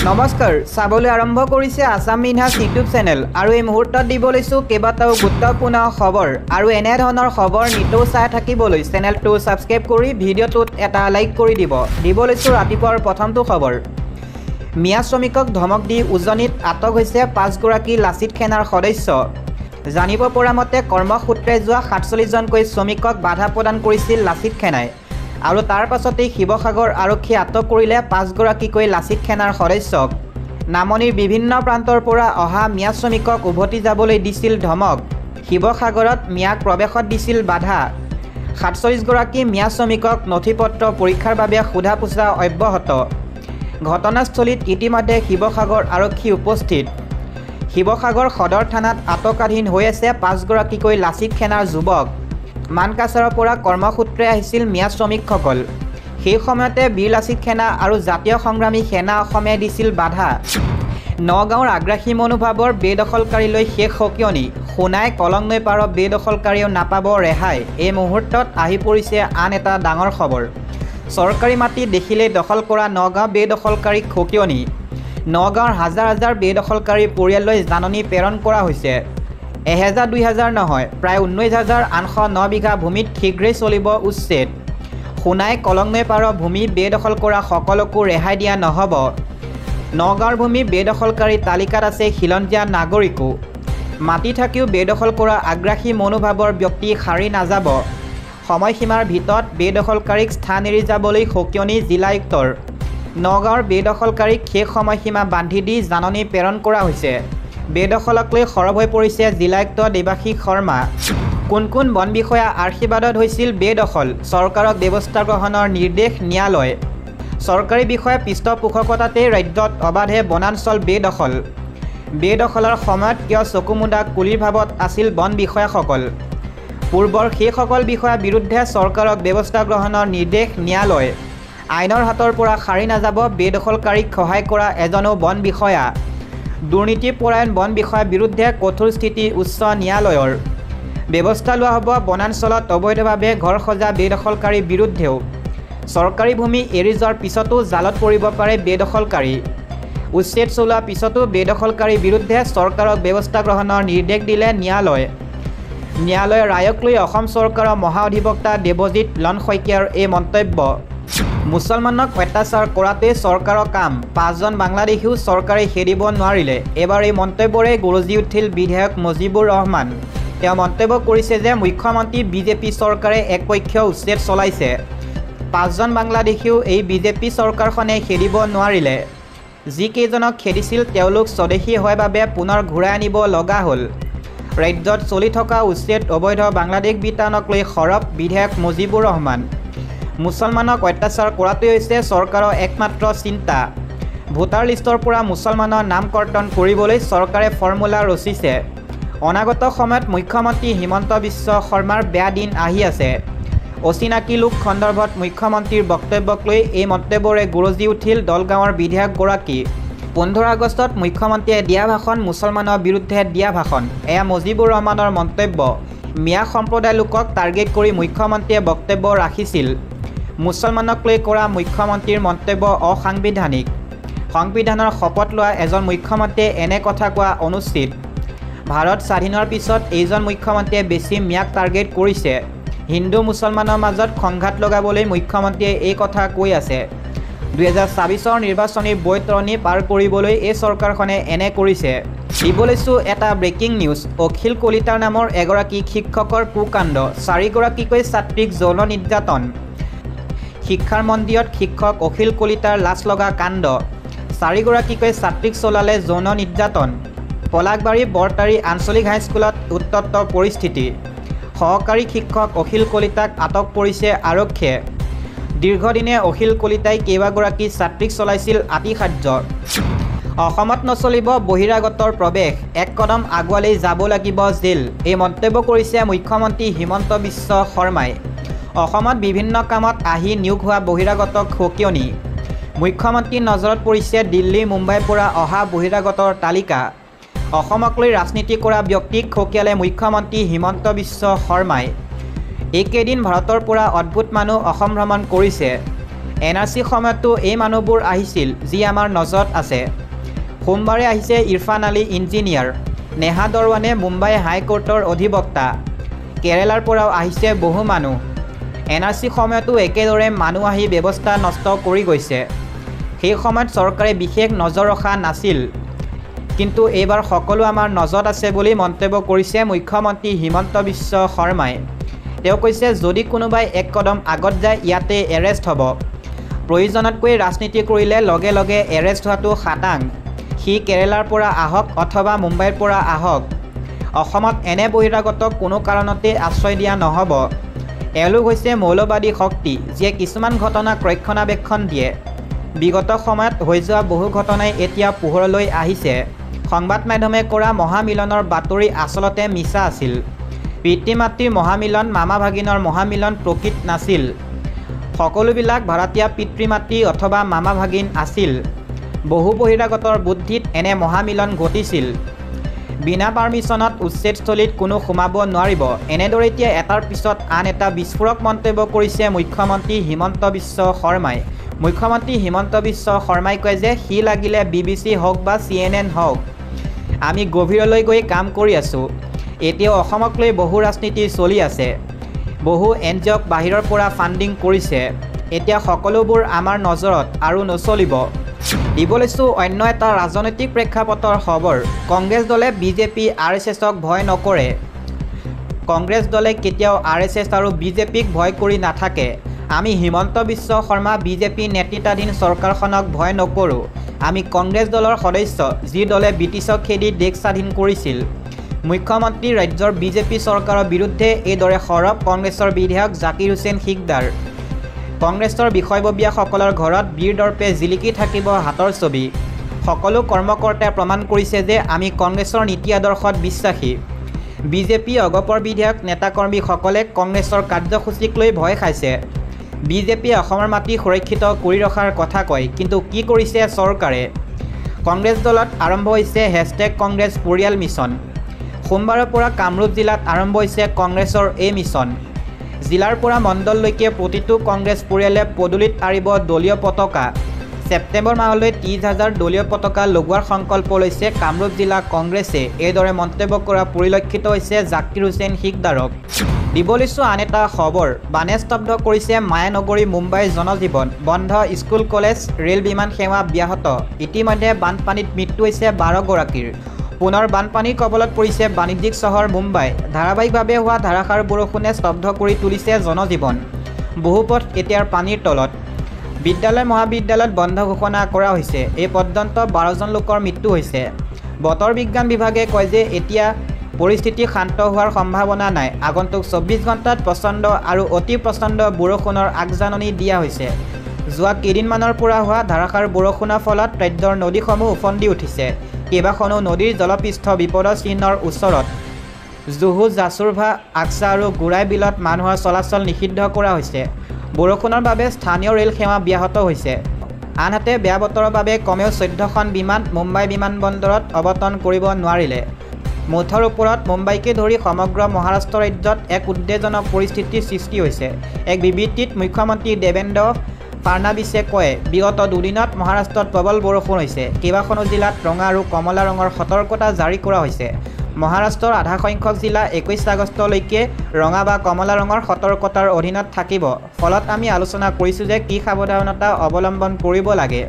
নমস্কাৰ চাবলৈ আৰম্ভ কৰিছে আসাম মিনহাজ ইউটিউব চেনেল আৰু এই মুহূৰ্তত দিব লৈছোঁ কেইবাটাও গুৰুত্বপূৰ্ণ খবৰ আৰু এনে ধৰণৰ খবৰ নিতৌ চাই থাকিবলৈ চেনেলটো সাবস্ক্ৰাইব কৰি ভিডিঅ'টোত এটা লাইক কৰি দিব লৈছোঁ ৰাতিপুৱাৰ প্ৰথমটো খবৰ মিয়া শ্ৰমিকক ধমক দি উজনিত আটক হৈছে 5 গৰাকী লাচিত সেনাৰ সদস্য জানিব পৰা মতে কৰ্মসূত্ৰে যোৱা 47 জনকৈ শ্ৰমিকক বাধা প্ৰদান কৰিছিল লাচিত সেনাই আৰু তাৰ পাছতে শিৱসাগৰ আৰক্ষী আটক কৰিলে 5 গৰাকীকৈ লাচিত সেনাৰ সদস্যক নামনিৰ বিভিন্ন প্ৰান্তৰ পৰা অহা মিয়া শ্ৰমিকক উভতি যাবলৈ দিছিল ধমক শিৱসাগৰত মিয়াক প্ৰৱেশত দিছিল বাধা 47 গৰাকী মিয়া শ্ৰমিকক নথিপত্ৰ পৰীক্ষাৰ বাবে সোধা পোছা অব্যাহত ঘটনাস্থলীত ইতিমধ্যে শিৱসাগৰ আৰক্ষী উপস্থিত শিৱসাগৰ সদৰ থানাত আটকাধীন হৈ আছে 5 গৰাকীকৈ লাচিত সেনাৰ যুৱক মানকাছাৰৰ পৰা কৰ্মসূত্ৰে আহিছিল মিয়া শ্ৰমিকসকল সেই সময়তে বীৰ লাচিত সেনা আৰু জাতীয় সংগ্ৰামী সেনা অসমে দিছিল বাধা নগাঁৱৰ আগ্ৰাসী মনোভাৱৰ বেদখলকাৰীলৈ শেষ সকিয়নি সোণাই কলং নৈ পাৰৰ বেদখলকাৰীও নাপাব ৰেহাই এই মুহূৰ্তত আহি পৰিছে আন এটা ডাঙৰ খবৰ চৰকাৰী মাটি দেখিলেই দখল কৰা নগাঁও বেদখলকাৰীক সকিয়নি নগাঁৱৰ হাজাৰ হাজাৰ বেদখলকাৰী পৰিয়াললৈ জাননী প্ৰেৰণ কৰা হৈছে 1000-2000 নহয় প্ৰায় 19809 বিঘা ভূমিত শীঘ্ৰেই চলিব উচ্ছেদ সোণাই কলং নৈ পাৰৰ ভূমি বেদখল কৰা সকলকো ৰেহাই দিয়া নহ'ব নগাঁৱৰ ভূমি বেদখলকাৰী তালিকাত আছে খিলঞ্জীয়া নাগৰিকো মাটি থাকিও বেদখল কৰা আগ্ৰাসী মনোভাৱৰ ব্যক্তি সাৰি নাযাব সময়সীমাৰ ভিতৰত বেদখলকাৰীক স্থান এৰি যাবলৈ সকিয়নি জিলায়ুক্তৰ নগাঁৱৰ বেদখলকাৰীক শেষ সময়সীমা বান্ধি দি জাননী প্ৰেৰণ কৰা হৈছে বেদখলক লৈ সৰব হৈ পৰিছে জিলায়ুক্ত দেৱাশীষ শৰ্মা কোন কোন বন বিষয়া আশীৰ্বাদত হৈছিল বেদখল চৰকাৰক ব্যৱস্থা গ্ৰহণৰ নিৰ্দেশ ন্যায়ালয় চৰকাৰী বিষয়া পৃষ্ঠপোষকতাতেই ৰাজ্যত অবাধে বনাঞ্চল বেদখলৰ সময়ত কিয় চকুমুদা কুলিৰ ভাৱত আছিল বন বিষয়াসকল পূৰ্বৰ সেইসকল বিষয়াৰ বিৰুদ্ধে চৰকাৰক ব্যৱস্থা গ্ৰহণৰ নিৰ্দেশ ন্যায়ালয় আইনৰ হাতৰ পৰা সাৰি নাযাব বেদখলকাৰীক সহায় কৰা এজনো বন বিষয়া দুৰ্নীতিপৰায়ণ বন বিষয়াৰ বিৰুদ্ধে কঠোৰ স্থিতি উচ্চ ন্যায়ালয়ৰ ব্যৱস্থা লোৱা হ'ব বনাঞ্চলত অবৈধভাৱে ঘৰ সজা বেদখলকাৰীৰ বিৰুদ্ধেও চৰকাৰী ভূমি এৰি যোৱাৰ পিছতো জালত পৰিব পাৰে বেদখলকাৰী উচ্ছেদ চলোৱাৰ পিছতো বেদখলকাৰীৰ বিৰুদ্ধে চৰকাৰক ব্যৱস্থা গ্ৰহণৰ নিৰ্দেশ দিলে ন্যায়ালয়ৰ ৰায়ক লৈ অসম চৰকাৰৰ মহাঅধিবক্তা দেৱজিৎ লন শইকীয়াৰ এই মন্তব্য মুছলমানক অত্যাচাৰ কৰাটোৱে চৰকাৰৰ কাম 5জন বাংলাদেশীও চৰকাৰে খেদিব নোৱাৰিলে এবাৰ এই মন্তব্যৰে গৰজি উঠিল বিধায়ক মুজিবুৰ ৰহমান তেওঁ মন্তব্য কৰিছে যে মুখ্যমন্ত্ৰী বিজেপি চৰকাৰে একপক্ষীয় উচ্ছেদ চলাইছে 5জন বাংলাদেশীও এই বিজেপি চৰকাৰখনে খেদিব নোৱাৰিলে যিকেইজনক খেদিছিল তেওঁলোক স্বদেশী হয় বাবে পুনৰ ঘূৰাই আনিব লগা হ'ল ৰাজ্যত চলি থকা উচ্ছেদ অবৈধ বাংলাদেশ বিতানক লৈ সৰব বিধায়ক মুজিবুৰ ৰহমান মুছলমানক অত্যাচাৰ কৰাটোৱে হৈছে চৰকাৰৰ একমাত্ৰ চিন্তা ভোটাৰ লিষ্টৰ পৰা মুছলমানৰ নাম কৰ্তন কৰিবলৈ চৰকাৰে ফৰ্মুলা ৰচিছে অনাগত সময়ত মুখ্যমন্ত্ৰী হিমন্ত বিশ্ব শৰ্মাৰ বেয়া দিন আহি আছে অচিনাকি লোক সন্দৰ্ভত মুখ্যমন্ত্ৰীৰ বক্তব্যক লৈ এই মন্তব্যৰে গৰজি উঠিল দলগাঁৱৰ বিধায়কগৰাকী 15 আগষ্টত মুখ্যমন্ত্ৰীয়ে দিয়া ভাষণ মুছলমানৰ বিৰুদ্ধে দিয়া ভাষণ এয়া মুজিবুৰ ৰহমানৰ মন্তব্য মিয়া সম্প্ৰদায় লোকক টাৰ্গেট কৰি মুখ্যমন্ত্ৰীয়ে বক্তব্য ৰাখিছিল মুছলমানক লৈ কৰা মুখ্যমন্ত্ৰীৰ মন্তব্য অসাংবিধানিক সংবিধানৰ শপত লোৱা এজন মুখ্যমন্ত্ৰীয়ে এনে কথা কোৱা অনুচিত ভাৰত স্বাধীনৰ পিছত এইজন মুখ্যমন্ত্ৰীয়ে বেছি মিয়াক টাৰ্গেট কৰিছে হিন্দু মুছলমানৰ মাজত সংঘাত লগাবলৈ মুখ্যমন্ত্ৰীয়ে এই কথা কৈ আছে 2024ৰ নিৰ্বাচনী বৈতৰণি পাৰ কৰিবলৈ এই চৰকাৰখনে এনে কৰিছে দিব লৈছোঁ এটা ব্ৰেকিং নিউজ অখিল কলিতাৰ নামৰ এগৰাকী শিক্ষকৰ কুকাণ্ড 4 গৰাকীকৈ ছাত্ৰীক যৌন নিৰ্যাতন শিক্ষাৰ মন্দিৰত শিক্ষক অখিল কলিতাৰ লাজ লগা কাণ্ড 4 গৰাকীকৈ ছাত্ৰীক চলালে যৌন নিৰ্যাতন পলাকবাৰী বৰতাৰী আঞ্চলিক হাইস্কুলত উত্তপ্ত পৰিস্থিতি সহকাৰী শিক্ষক অখিল কলিতাক আটক কৰিছে আৰক্ষীয়ে দীৰ্ঘদিনে অখিল কলিতাই কেইবাগৰাকী ছাত্ৰীক চলাইছিল আতিশায্য অসমত নচলিব বহিৰাগতৰ প্ৰৱেশ এক কদম আগুৱালেই যাব লাগিব জেল এই মন্তব্য কৰিছে মুখ্যমন্ত্ৰী হিমন্ত বিশ্ব শৰ্মাই অসমত বিভিন্ন কামত আহি নিয়োগ হোৱা বহিৰাগতক সকিয়নি মুখ্যমন্ত্ৰীৰ নজৰত পৰিছে দিল্লী মুম্বাইৰ পৰা অহা বহিৰাগতৰ তালিকা অসমক লৈ ৰাজনীতি কৰা ব্যক্তিক সকিয়ালে মুখ্যমন্ত্ৰী হিমন্ত বিশ্ব শৰ্মাই এইকেইদিন ভাৰতৰ পৰা অদ্ভুত মানুহ অসম ভ্ৰমণ কৰিছে NRC সময়তো এই মানুহবোৰ আহিছিল যি আমাৰ নজৰত আছে। সোমবাৰে আহিছে ইৰফান আলী ইঞ্জিনিয়াৰ, নেহা দৰৱানে মুম্বাই হাইকোৰ্টৰ অধিবক্তা। কেৰালাৰ পৰাও আহিছে বহু মানুহ। NRC সময়তো একেদৰে মানুহ আহি ব্যৱস্থা নষ্ট কৰি গৈছে। সেই সময়ত চৰকাৰে বিশেষ নজৰ ৰখা নাছিল, কিন্তু এইবাৰ সকলো আমাৰ নজৰত আছে বুলি মন্তব্য কৰিছে মুখ্যমন্ত্ৰী হিমন্ত বিশ্ব শৰ্মাই। তেওঁ কৈছে যদি কোনোবাই এক কদম আগত যায় ইয়াতে এৰেষ্ট হ'ব। প্ৰয়োজনতকৈ ৰাজনীতি কৰিলে লগে লগে এৰেষ্ট হোৱাটো খাটাং। সি কেৰালাৰ পৰা আহক অথবা মুম্বাইৰ পৰা আহক, অসমত এনে বহিৰাগতক কোনো কাৰণতে আশ্ৰয় দিয়া নহ'ব। এওঁলোক হৈছে মৌলবাদী শক্তি যিয়ে কিছুমান ঘটনাক ৰক্ষণাবেক্ষণ দিয়ে। বিগত সময়ত হৈ যোৱা বহু ঘটনাই এতিয়া পোহৰলৈ আহিছে। সংবাদ মাধ্যমে কৰা মহামিলনৰ বাতৰি আচলতে মিছা আছিল। পিতৃ মাতৃৰ মহামিলন, মামা ভাগিনৰ মহামিলন প্ৰকৃত নাছিল। সকলোবিলাক ভাড়াতীয়া পিতৃ মাতৃ অথবা মামা ভাগিন আছিল। বহু বহিৰাগতৰ বুদ্ধিত এনে মহামিলন ঘটিছিল। বিনা পাৰ্মিশ্যনত উচ্ছেদস্থলীত কোনো সোমাব নোৱাৰিব। এনেদৰে এতিয়া এটাৰ পিছত আন এটা বিস্ফোৰক মন্তব্য কৰিছে মুখ্যমন্ত্ৰী হিমন্ত বিশ্ব শৰ্মাই। মুখ্যমন্ত্ৰী হিমন্ত বিশ্ব শৰ্মাই কয় যে সি লাগিলে BBC হওক বা CNN হওক, আমি গভীৰলৈ গৈ কাম কৰি আছোঁ। এতিয়াও অসমক লৈ বহু ৰাজনীতি চলি আছে। বহু NGOক বাহিৰৰ পৰা ফাণ্ডিং কৰিছে। এতিয়া সকলোবোৰ আমাৰ নজৰত আৰু নচলিব। দিব লৈছোঁ অন্য এটা ৰাজনৈতিক প্ৰেক্ষাপটৰ খবৰ। কংগ্ৰেছ দলে BJP RSSক ভয় নকৰে। কংগ্ৰেছ দলে কেতিয়াও RSS আৰু BJPক ভয় কৰি নাথাকে। আমি হিমন্ত বিশ্ব শৰ্মা BJP নেতৃত্বাধীন চৰকাৰখনক ভয় নকৰোঁ। আমি কংগ্ৰেছ দলৰ সদস্য যি দলে ব্ৰিটিছক খেদি দেশ স্বাধীন কৰিছিল। মুখ্যমন্ত্ৰী ৰাজ্যৰ BJP চৰকাৰৰ বিৰুদ্ধে এইদৰে সৰব কংগ্ৰেছৰ বিধায়ক জাকিৰ হুছেইন সিকদাৰ। কংগ্ৰেছৰ বিষয়ববীয়াসকলৰ ঘৰত বীৰ দৰ্পে জিলিকি থাকিব হাতৰ ছবি। সকলো কৰ্মকৰ্তাই প্ৰমাণ কৰিছে যে আমি কংগ্ৰেছৰ নীতি আদৰ্শত বিশ্বাসী। BJP অগপৰ বিধায়ক নেতাকৰ্মীসকলে কংগ্ৰেছৰ কাৰ্যসূচীক লৈ ভয় খাইছে। BJPয়ে অসমৰ মাটি সুৰক্ষিত কৰি ৰখাৰ কথা কয়, কিন্তু কি কৰিছে চৰকাৰে? কংগ্ৰেছ দলত আৰম্ভ হৈছে #কংগ্ৰেছ পৰিয়াল মিছন। সোমবাৰৰ পৰা কামৰূপ জিলাত আৰম্ভ হৈছে কংগ্ৰেছৰ এই মিছন। জিলাৰ পৰা মণ্ডললৈকে প্ৰতিটো কংগ্ৰেছ পৰিয়ালে পদূলিত আঁৰিব দলীয় পতাকা। ছেপ্টেম্বৰ মাহলৈ 30,000 দলীয় পতাকা লগোৱাৰ সংকল্প লৈছে কামৰূপ জিলা কংগ্ৰেছে। এইদৰে মন্তব্য কৰা পৰিলক্ষিত হৈছে জাকিৰ হুছেইন সিকদাৰক। দিব লৈছোঁ আন এটা খবৰ। বানে স্তব্ধ কৰিছে মায়ানগৰী মুম্বাইৰ জনজীৱন। বন্ধ স্কুল, কলেজ, ৰেল, বিমান সেৱা ব্যাহত। ইতিমধ্যে বানপানীত মৃত্যু হৈছে 12 গৰাকীৰ। পুনৰ বানপানীৰ কবলত পৰিছে বাণিজ্যিক চহৰ মুম্বাই। ধাৰাবাহিকভাৱে হোৱা ধাৰাসাৰ বৰষুণে স্তব্ধ কৰি তুলিছে জনজীৱন। বহু পথ এতিয়াৰ পানীৰ তলত। বিদ্যালয় মহাবিদ্যালয়ত বন্ধ ঘোষণা কৰা হৈছে। এই পৰ্যন্ত 12জন লোকৰ মৃত্যু হৈছে। বতৰ বিজ্ঞান বিভাগে কয় যে এতিয়া পৰিস্থিতি শান্ত হোৱাৰ সম্ভাৱনা নাই। আগন্তুক 24 ঘণ্টাত প্ৰচণ্ড আৰু অতি প্ৰচণ্ড বৰষুণৰ আগজাননী দিয়া হৈছে। যোৱা কেইদিনমানৰ পৰা হোৱা ধাৰাসাৰ বৰষুণৰ ফলত ৰাজ্যৰ নদীসমূহ উফন্দি উঠিছে। কেইবাখনো নদীৰ জলপৃষ্ঠ বিপদৰ চিহ্নৰ ওচৰত। জুহু, জাছুৰভা, আকছা আৰু গোৰাই বিলত মানুহৰ চলাচল নিষিদ্ধ কৰা হৈছে। বৰষুণৰ বাবে স্থানীয় ৰেল সেৱা ব্যাহত হৈছে। আনহাতে বেয়া বতৰৰ বাবে কমেও 14খন বিমান মুম্বাই বিমানবন্দৰত অৱতৰণ কৰিব নোৱাৰিলে। মুঠৰ ওপৰত মুম্বাইকে ধৰি সমগ্ৰ মহাৰাষ্ট্ৰ ৰাজ্যত এক উদ্বেগজনক পৰিস্থিতিৰ সৃষ্টি হৈছে। এক বিবৃতিত মুখ্যমন্ত্ৰী দেৱেন্দ্ৰ ফাড়নাবিছে কয়, বিগত দুদিনত মহাৰাষ্ট্ৰত প্ৰবল বৰষুণ হৈছে। কেইবাখনো জিলাত ৰঙা আৰু কমলা ৰঙৰ সতৰ্কতা জাৰি কৰা হৈছে। মহাৰাষ্ট্ৰৰ আধা সংখ্যক জিলা 21 আগষ্টলৈকে ৰঙা বা কমলা ৰঙৰ সতৰ্কতাৰ অধীনত থাকিব। ফলত আমি আলোচনা কৰিছোঁ যে কি সাৱধানতা অৱলম্বন কৰিব লাগে।